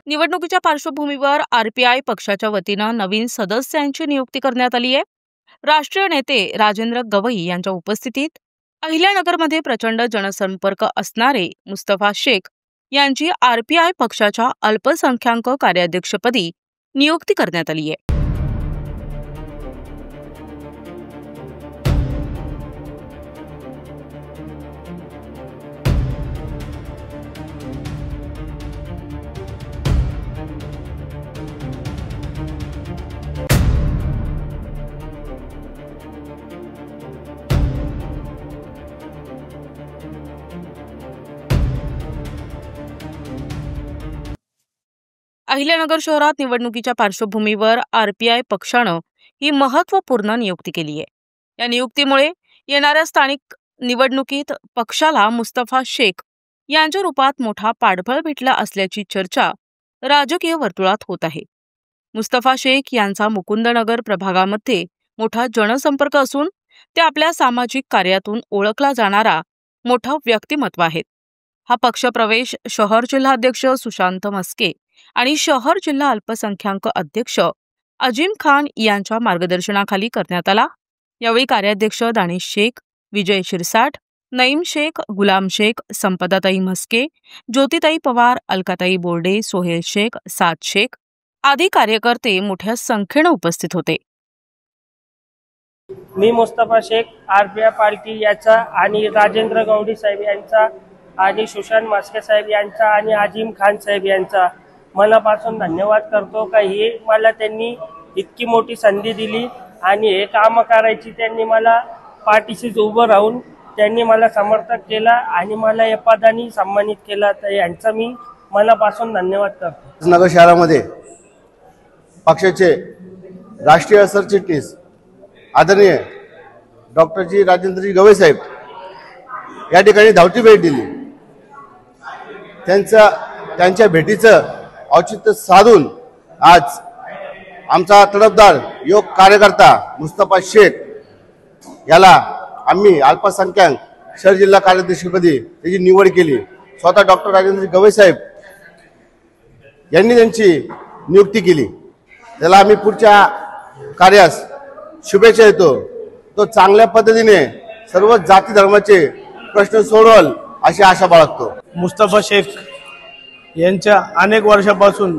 निवडणुकीच्या पार्श्वभूमीवर आरपीआय पक्षाच्या वतीनं नवीन सदस्यांची नियुक्ती करण्यात आली आहे। राष्ट्रीय नेते राजेंद्र गवई यांच्या उपस्थितीत अहिल्यानगरमध्ये प्रचंड जनसंपर्क असणारे मुस्तफा शेख यांची आरपीआय पक्षाच्या अल्पसंख्याक कार्याध्यक्षपदी नियुक्ती करण्यात आली आहे। अहिल्यानगर शहरात निवडणुकीच्या पार्श्वभूमीवर आरपीआय पक्षानं ही महत्त्वपूर्ण नियुक्ती केली आहे। या नियुक्तीमुळे येणाऱ्या स्थानिक निवडणुकीत पक्षाला मुस्तफा शेख यांच्या रूपात मोठा पाठबळ भेटला असल्याची चर्चा राजकीय वर्तुळात होत आहे। मुस्तफा शेख यांचा मुकुंदनगर प्रभागामध्ये मोठा जनसंपर्क असून ते आपल्या सामाजिक कार्यातून ओळखला जाणारा मोठा व्यक्तिमत्व आहेत। हा पक्षप्रवेश शहर जिल्हाध्यक्ष सुशांत मस्के आणि शहर जिल्हा अल्पसंख्याक अध्यक्ष अजीम खान यांच्या मार्गदर्शनाखाली करण्यात आला। यावेळी कार्याध्यक्ष दानिश शेख, विजय शिरसाट, नईम शेख, गुलाम शेख, संपदाताई मस्के, ज्योतिताई पवार, अलकाताई बोर्डे, सोहेल शेख, साद शेख आदी कार्यकर्ते मोठ्या संख्येने उपस्थित होते। मी मुस्तफा शेख आरपीआय पार्टी याचा आणि राजेंद्र गवडी साहेब यांचा आणि सुशांत मस्के साहेब यांचा आणि अजीम खान साहेब यांचा मनापासून धन्यवाद करतो का हे मला त्यांनी इतकी मोठी संधी दिली आणि हे काम करायची त्यांनी मला पाठीशीच उभं राहून त्यांनी मला समर्थक केला आणि मला या पदाने सन्मानित केला। तर यांचा मी मनापासून धन्यवाद करतो। नगर शहरामध्ये पक्षाचे राष्ट्रीय सरचिटणीस आदरणीय डॉक्टर राजेंद्रजी गवई साहेब या ठिकाणी धावती भेट दिली। त्यांच्या भेटीचं औचित्य साधून आज आमचा तडफदार योग कार्यकर्ता मुस्तफा शेख याला आम्ही अल्पसंख्याक शहर जिल्हा कार्याध्यक्षपदी त्याची निवड केली। स्वतः डॉक्टर राजेंद्र गवई साहेब यांनी त्यांची नियुक्ती केली। त्याला आम्ही पुढच्या कार्यास शुभेच्छा देतो। तो चांगल्या पद्धतीने सर्व जाती धर्माचे प्रश्न सोडवल अशी आशा बाळगतो। मुस्तफा शेख यांच्या अनेक वर्षापासून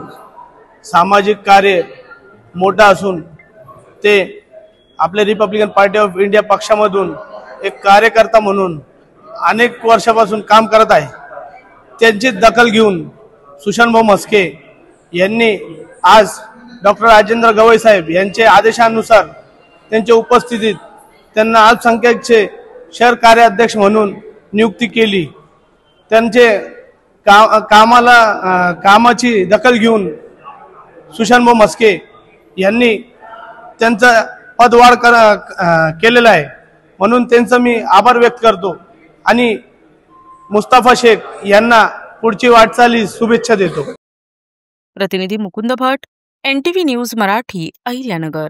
सामाजिक कार्य मोठा असून ते आपले रिपब्लिकन पार्टी ऑफ इंडिया पक्षामधून एक कार्यकर्ता म्हणून अनेक वर्षापासून काम करत आहे। त्यांची दखल घेऊन सुशांत मस्के यांनी आज डॉक्टर राजेंद्र गवई साहेब यांच्या आदेशानुसार त्यांच्या उपस्थितीत त्यांना अल्पसंख्याकचे शहर कार्याध्यक्ष म्हणून नियुक्ती केली। त्यांचे कामाची दखल घेऊन सुशांत मस्के यांनी त्यांचं पदवाढ केलेलं आहे, म्हणून त्यांचा मी आभार व्यक्त करतो आणि मुस्तफा शेख यांना पुढची वाटचालीस शुभेच्छा देतो। प्रतिनिधी मुकुंद भट, NTV न्यूज मराठी, अहिल्यानगर।